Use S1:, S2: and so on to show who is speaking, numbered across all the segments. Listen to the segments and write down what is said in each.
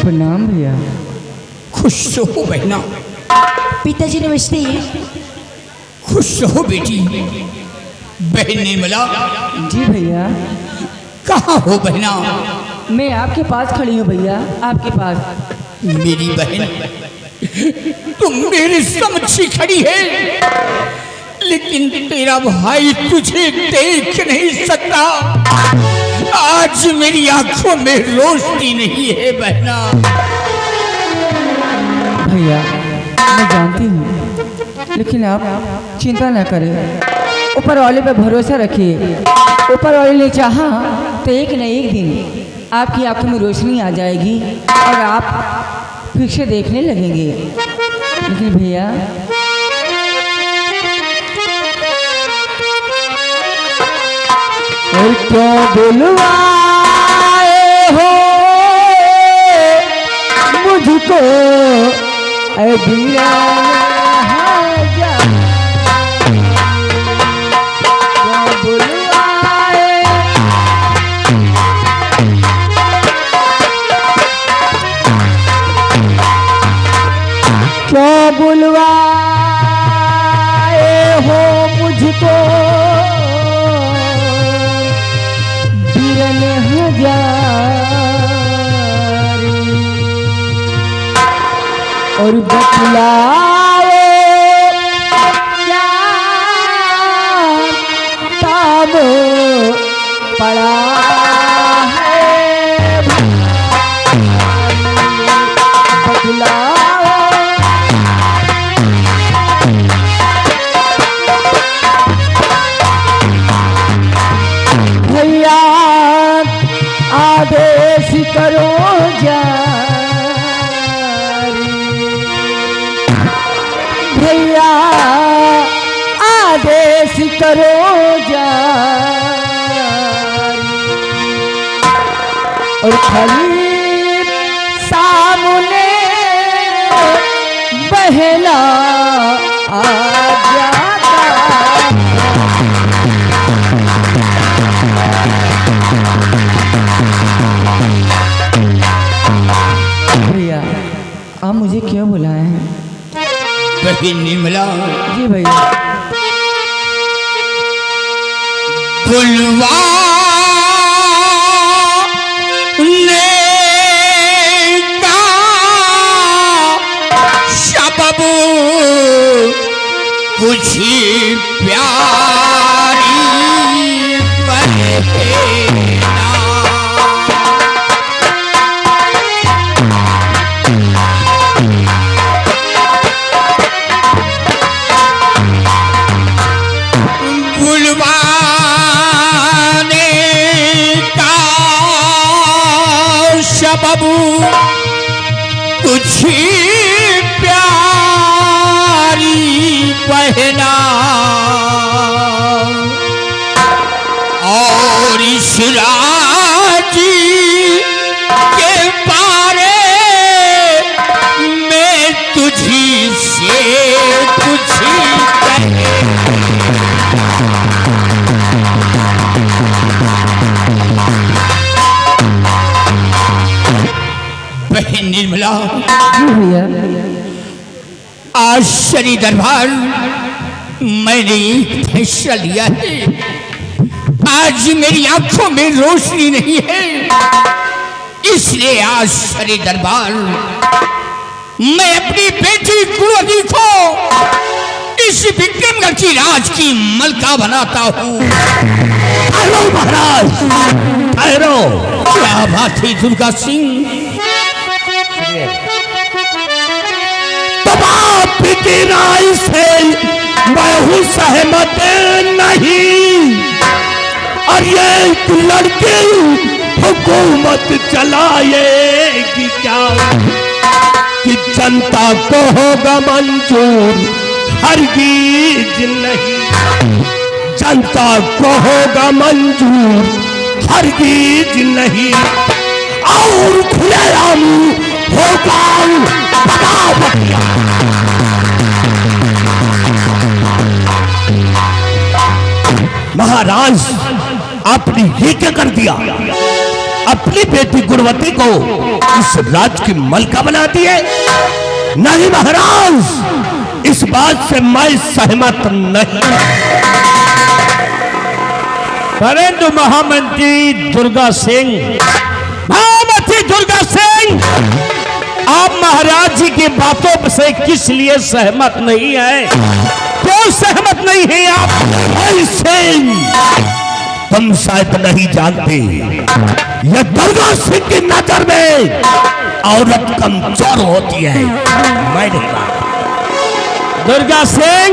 S1: प्रणाम भैया।
S2: खुश रहो बहना।
S3: पिताजी नमस्ते।
S2: खुश रहो बेटी। बहन निर्मला।
S1: जी भैया।
S2: कहाँ हो बहना?
S1: मैं आपके पास खड़ी हूँ भैया, आपके पास।
S2: मेरी बहन तुम मेरे समक्ष खड़ी है, लेकिन तेरा भाई तुझे देख नहीं सकता। आज मेरी आंखों में रोशनी नहीं है बहना।
S1: भैया मैं जानती हूँ, लेकिन आप चिंता न करें, ऊपर वाले पे भरोसा रखिए। ऊपर वाले ने चाहा तो एक न एक दिन आपकी आंखों में रोशनी आ जाएगी और आप फिर से देखने लगेंगे। लेकिन भैया और क्यों बुलवाए हो मुझको ऐ दिया क्यों बुलवाए हो मुझको बिरन हजारी और बतलाओ क्या काम पड़ा है बतलाओ। आदेश करो जारी भैया, आदेश करो जारी और खली सामने बहना आ जाता। भैया आप मुझे क्यों बुलाए हैं?
S2: बहन निर्मला।
S1: जी भैया।
S2: बुलवाने का सबब कुछ प्यारी बहना। बाबू कुछ प्यारी बहना और इस राजी के बारे में तुझी से कुछ बहन निर्मला।
S1: जी भैया।
S2: आज शनि दरबार मैंने फैसला लिया है, आज मेरी आंखों में रोशनी नहीं है, इसलिए आज शनि दरबार मैं अपनी बेटी कुलवती को इस विक्रमगढ़ की राज की मलका बनाता हूँ। हेलो महाराज, हेलो। क्या बात है दुर्गा सिंह? की राय से मैं हूँ सहमत नहीं, और ये लड़की हुकूमत चलाएगी क्या कि जनता को होगा मंजूर? हरगिज नहीं, जनता को होगा मंजूर हरगिज नहीं, और खुलेआम होगा बगावतिया। महाराज आपने ये क्या कर दिया?
S4: अपनी बेटी गुणवती को इस राज की मलका बना दिए। नहीं महाराज, इस बात से मैं सहमत नहीं।
S5: परंतु महामंत्री दुर्गा सिंह, महामंत्री दुर्गा सिंह, आप महाराज जी की बातों से किस लिए सहमत नहीं है? क्यों सहमत नहीं है आप?
S4: सिंह, तुम शायद नहीं जानते, यह दुर्गा सिंह की नजर में औरत कमजोर होती है। मैं नहीं मानता।
S5: दुर्गा सिंह,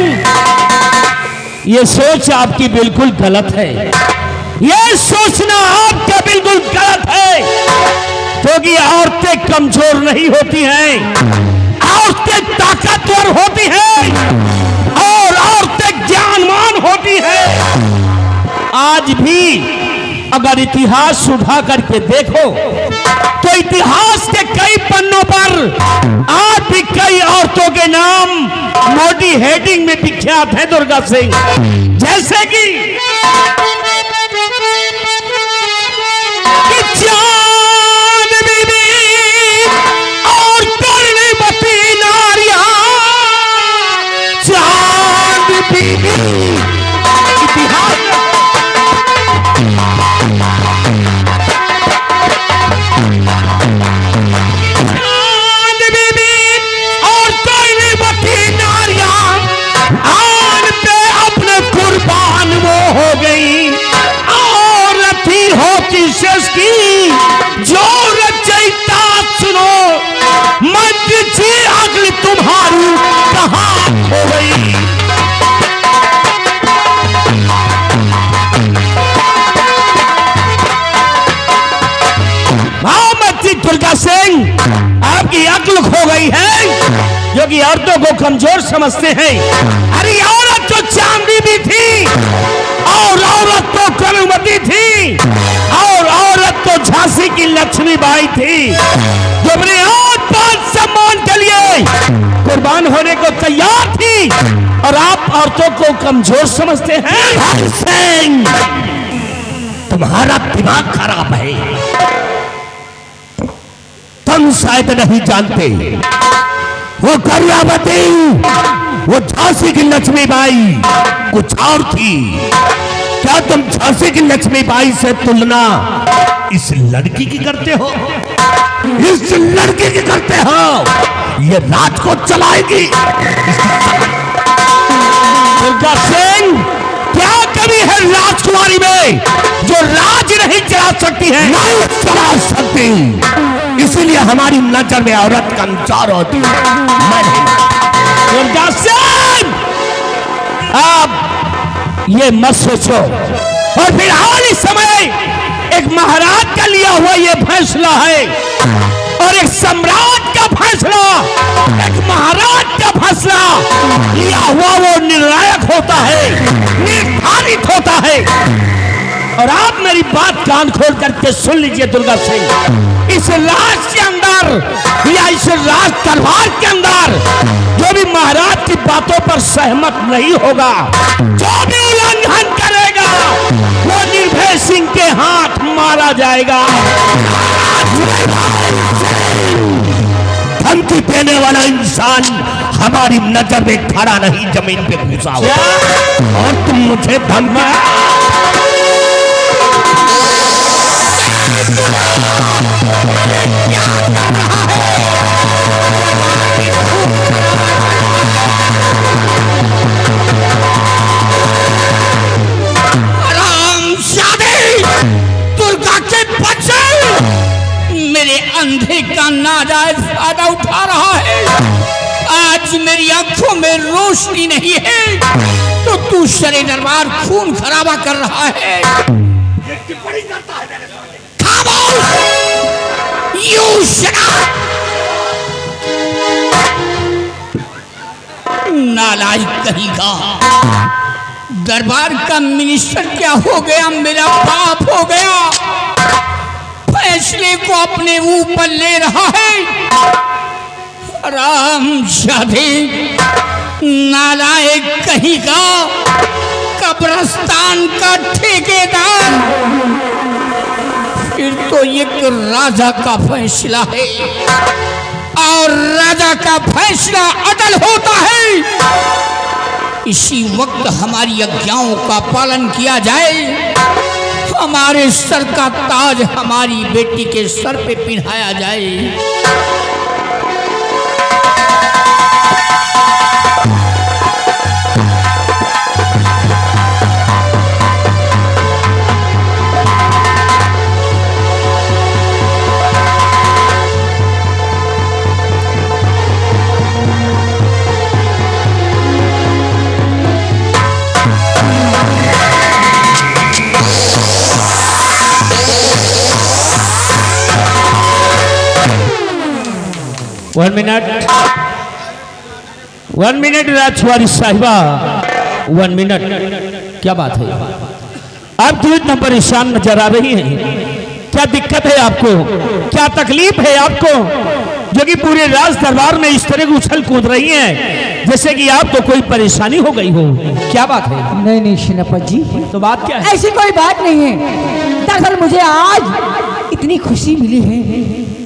S5: ये सोच आपकी बिल्कुल गलत है। ये सोचना आपका बिल्कुल गलत है, क्योंकि औरतें कमजोर नहीं होती हैं, औरतें ताकतवर होती हैं और औरतें ज्ञानवान होती हैं। आज भी अगर इतिहास उठा करके देखो तो इतिहास के कई पन्नों पर आज भी कई औरतों के नाम मोटी हेडिंग में विख्यात है दुर्गा सिंह। जैसे कि चांद बीबी और कर्णवती नारियां, चांद बीबी इतिहास की जो रचयिता सुनो, मंत्र जी अगली तुम्हारी कहां हो गई। महामंत्री दुर्गा सिंह, आपकी अक्ल खो गई है, जो कि औरतों को कमजोर समझते हैं। अरे औरत तो चांदी भी थी और औरत तो कर्णवती थी और औरत तो झांसी की लक्ष्मीबाई थी, जो अपने आत्म सम्मान के लिए कुर्बान होने को तैयार थी, और आप औरतों को कमजोर समझते हैं।
S4: सिंह, तुम्हारा दिमाग खराब है। तुम शायद नहीं जानते, वो कर्यावती, वो झांसी की लक्ष्मीबाई कुछ और थी। क्या तुम झांसी की लक्ष्मीबाई से तुलना इस लड़की की करते हो? इस लड़की की करते हो? ये राज को चलाएगी।
S5: दुर्गा सिंह, क्या कमी है राजकुमारी में जो राज नहीं चला सकती है?
S4: नहीं चला सकती, इसीलिए हमारी नजर में औरत कमजोर होती है। मैं नहीं मानता।
S5: दुर्गा सिंह, आप ये मत सोचो, और फिलहाल इस समय एक महाराज का लिया हुआ ये फैसला है, और एक सम्राट का फैसला, एक महाराज का फैसला लिया हुआ वो निर्णायक होता है, निर्धारित होता है। और आप मेरी बात कान खोल करके सुन लीजिए दुर्गा सिंह, इस राज के अंदर या इस राज दरबार के अंदर जो भी महाराज की बातों पर सहमत नहीं होगा, जो भी उल्लंघन करेगा, वो निर्भय सिंह के हाथ मारा जाएगा।
S4: धमकी देने वाला इंसान हमारी नजर में खड़ा नहीं, जमीन पे घुसा हुआ, और तुम मुझे धमकी।
S2: दुर्गा के बच्चे मेरे अंधे का नाजायज फायदा उठा रहा है। आज मेरी आंखों में रोशनी नहीं है तो तू शरे दरबार खून खराबा कर रहा है। खामोश, यू शट अप। नालायक कहेगा, दरबार का मिनिस्टर क्या हो गया, मेरा बाप हो गया, फैसले को अपने ऊपर ले रहा है। हरामजादे, नालायक कहेगा, कब्रिस्तान का ठेकेदार, आखिर तो एक राजा का फैसला है और राजा का फैसला अटल होता है। इसी वक्त हमारी आज्ञाओं का पालन किया जाए, हमारे सर का ताज हमारी बेटी के सर पे पहनाया जाए।
S5: वन मिनट राजकुमारी साहिबा, 1 मिनट। क्या बात है, आप क्यों इतना परेशान नजर आ रही हैं? क्या दिक्कत है आपको? क्या तकलीफ है आपको, जो कि पूरे राज दरबार में इस तरह उछल कूद रही हैं जैसे कि आपको कोई परेशानी हो गई हो? क्या बात है?
S1: नहीं नहीं सेनापति जी,
S5: तो बात क्या है?
S1: ऐसी कोई बात नहीं है। दरअसल मुझे आज इतनी खुशी मिली है,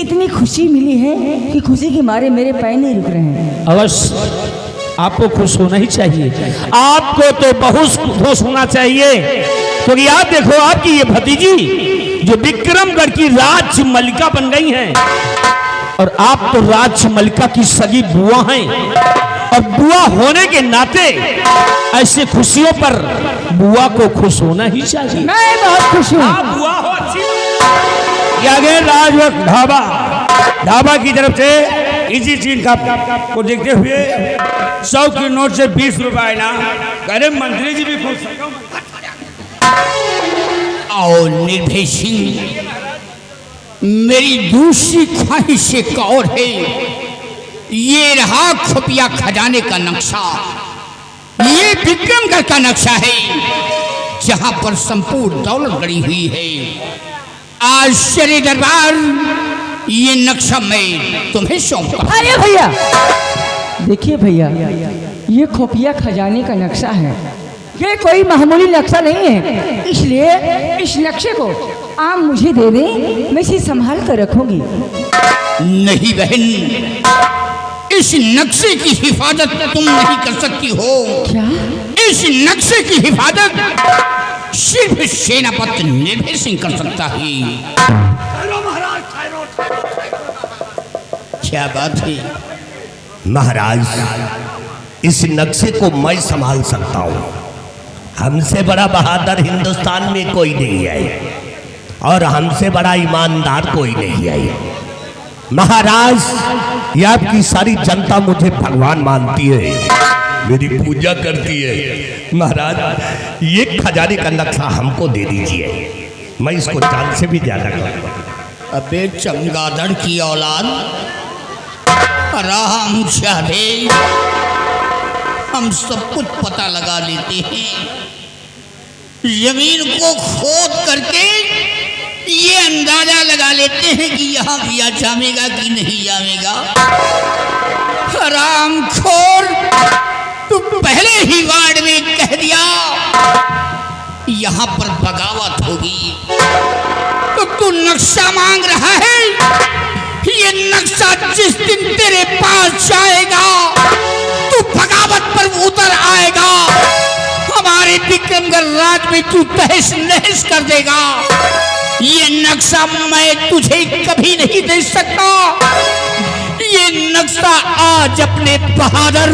S1: इतनी खुशी मिली है कि खुशी के मारे मेरे पैर नहीं रुक रहे हैं।
S5: अवश्य आपको खुश होना ही चाहिए, आपको तो बहुत खुश होना चाहिए, क्योंकि आप देखो आपकी ये भतीजी जो विक्रमगढ़ की राज मलिका बन गई हैं, और आप तो राज मलिका की सगी बुआ हैं, और बुआ होने के नाते ऐसे खुशियों पर बुआ को खुश होना ही चाहिए।
S1: मैं बहुत खुश हूँ।
S5: आप बुआ हो अच्छी बात। आगे राजवक ढाबा की तरफ से इसी चीज का को देखते हुए 100 के नोट से 20 रुपए ना करे, मंत्री जी भी खुश।
S2: और निर्भय सिंह, मेरी दूसरी ख्वाहिश एक और है। ये रहा खुफिया खजाने का नक्शा, ये विक्रमगढ़ का नक्शा है जहां पर संपूर्ण दौलत गड़ी हुई है। आज श्री दरबार ये नक्शा मैं तुम्हें सौंपता।
S1: अरे भैया देखिए भैया, ये खुफिया खजाने का नक्शा है, ये कोई मामूली नक्शा नहीं है, इसलिए इस नक्शे को आप मुझे दे दें, मैं इसे संभाल कर रखूंगी।
S2: नहीं बहन, इस नक्शे की हिफाजत तुम नहीं कर सकती हो।
S1: क्या?
S2: इस नक्शे की हिफाजत सिर्फ सेनापति निर्भय सिंह कर सकता है। क्या बात है
S4: महाराज, इस नक्शे को मैं संभाल सकता हूँ। हमसे बड़ा बहादुर हिंदुस्तान में कोई नहीं है, और हमसे बड़ा ईमानदार कोई नहीं है। महाराज, ये आपकी सारी जनता मुझे भगवान मानती है, मेरी पूजा करती है। महाराज, ये खजाने का नक्शा हमको दे दीजिए, मैं इसको जान से भी ज्यादा करूँगा।
S2: अबे चमगादड़ की औलाद, राम चाहे हम सब कुछ पता लगा लेते हैं, जमीन को खोद करके ये अंदाजा लगा लेते हैं कि यहाँ पिया जामेगा कि नहीं जामेगा। हरामखोर, तू पहले ही वार्ड में कह दिया यहाँ पर बगावत होगी, तो तू नक्शा मांग रहा है। ये नक्शा जिस दिन तेरे पास जाएगा तू बगावत पर उतर आएगा, हमारे विक्रमगढ़ राज में तू तहस नहस कर देगा। ये नक्शा मैं तुझे कभी नहीं दे सकता, ये नक्शा आज अपने बहादुर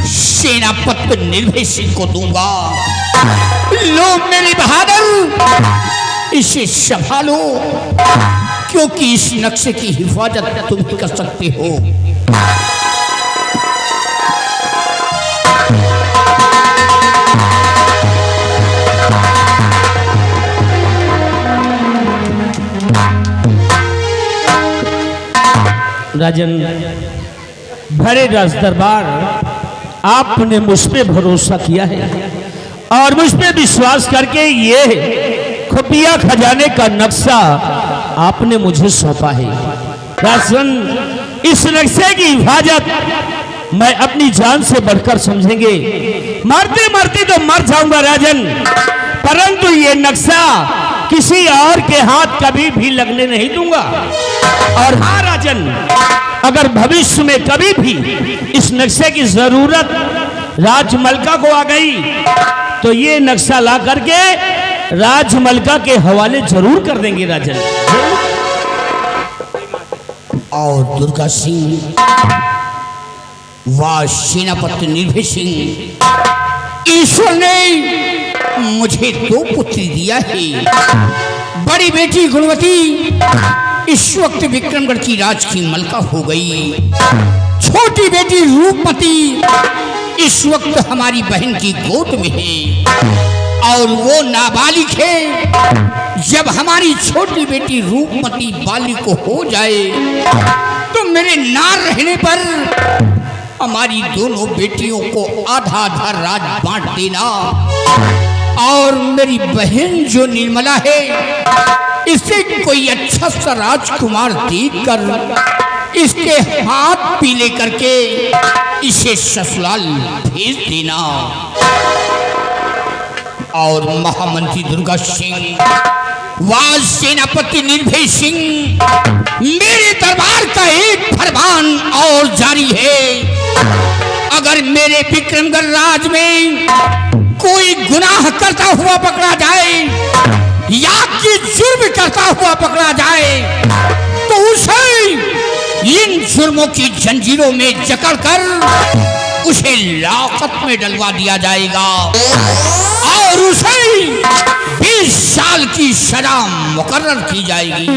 S2: सेनापति निर्भय सिंह को दूंगा। लो मेरे बहादुर, इसे संभालो, क्योंकि इस नक्शे की हिफाजत तुम ही कर सकते हो।
S5: राजन, भरे राज दरबार, आपने मुझ पे भरोसा किया है और मुझ पे विश्वास करके ये खुफिया खजाने का नक्शा आपने मुझे सौंपा है। राजन, इस नक्शे की हिफाजत मैं अपनी जान से बढ़कर समझेंगे। मरते मरते तो मर जाऊंगा राजन, परंतु ये नक्शा किसी और के हाथ कभी भी लगने नहीं दूंगा। और हाँ राजन, अगर भविष्य में कभी भी इस नक्शे की जरूरत राजमलका को आ गई तो ये नक्शा ला करके राजमलका के हवाले जरूर कर देंगे राजन।
S2: और दुर्गा सिंह व सेनापति निर्भय सिंह, ईश्वर ने मुझे 2 पुत्री दिया है। बड़ी बेटी गुणवती इस वक्त विक्रमगढ़ की राज की मलका हो गई। छोटी बेटी रूपमती इस वक्त हमारी बहन की गोद में है और वो नाबालिग है। जब हमारी छोटी बेटी रूपमती बालिग हो जाए तो मेरे ना रहने पर हमारी दोनों बेटियों को आधा आधा राज बांट देना और मेरी बहन जो निर्मला है इसे कोई अच्छा सा राजकुमार देखकर इसके हाथ पीले करके इसे ससुराल भेज देना। और महामंत्री दुर्गा सिंह व सेनापति निर्भय सिंह, मेरे दरबार का एक फरमान और जारी है। अगर मेरे विक्रमगढ़ राज में कोई गुनाह करता हुआ पकड़ा जाए या कि जुर्म करता हुआ पकड़ा जाए तो उसे इन जुर्मों की जंजीरों में जकड़कर उसे लाकत में डलवा दिया जाएगा और उसे 20 साल की सजा मुकर्रर की जाएगी।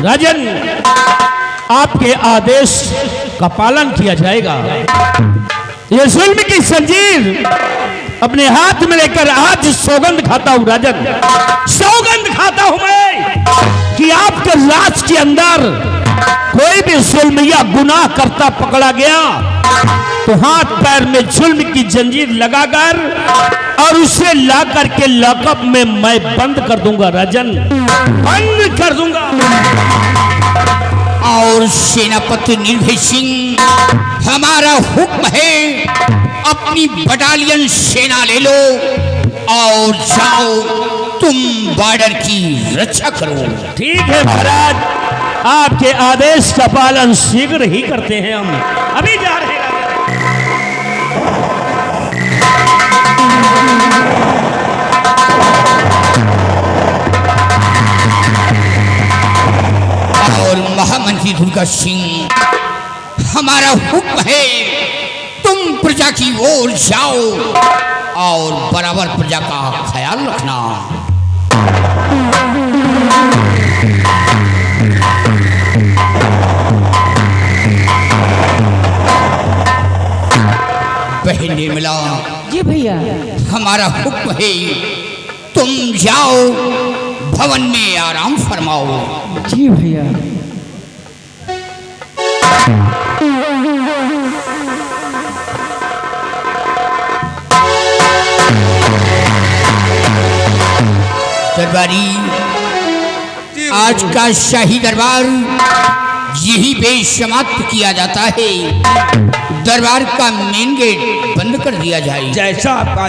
S5: राजन, आपके आदेश का पालन किया जाएगा। ये जुल्म की जंजीर अपने हाथ में लेकर आज सौगंध खाता हूं राजन, सौगंध खाता हूं मैं कि आपके राज के अंदर कोई भी जुल्म या गुनाह करता पकड़ा गया तो हाथ पैर में जुल्म की जंजीर लगाकर और उसे ला करके लॉकअप में मैं बंद कर दूंगा राजन, बंद कर दूंगा।
S2: और सेनापति निर्भय सिंह, हमारा हुक्म है, अपनी बटालियन सेना ले लो और जाओ तुम बॉर्डर की रक्षा करो।
S5: ठीक है महाराज, आपके आदेश का पालन शीघ्र ही करते हैं। हम अभी जा रहे हैं।
S2: और महामंत्री दुर्गा सिंह, हमारा हुक्म है, तुम प्रजा की ओर जाओ और बराबर प्रजा का ख्याल रखना। बहन निर्मला,
S1: जी भैया।
S2: हमारा हुक्म है, तुम जाओ भवन में आराम फरमाओ।
S1: जी भैया।
S2: दरबारी, आज का शाही दरबार यही पे समाप्त किया जाता है। दरबार का मेन गेट बंद कर दिया जाए।
S5: जैसा आपका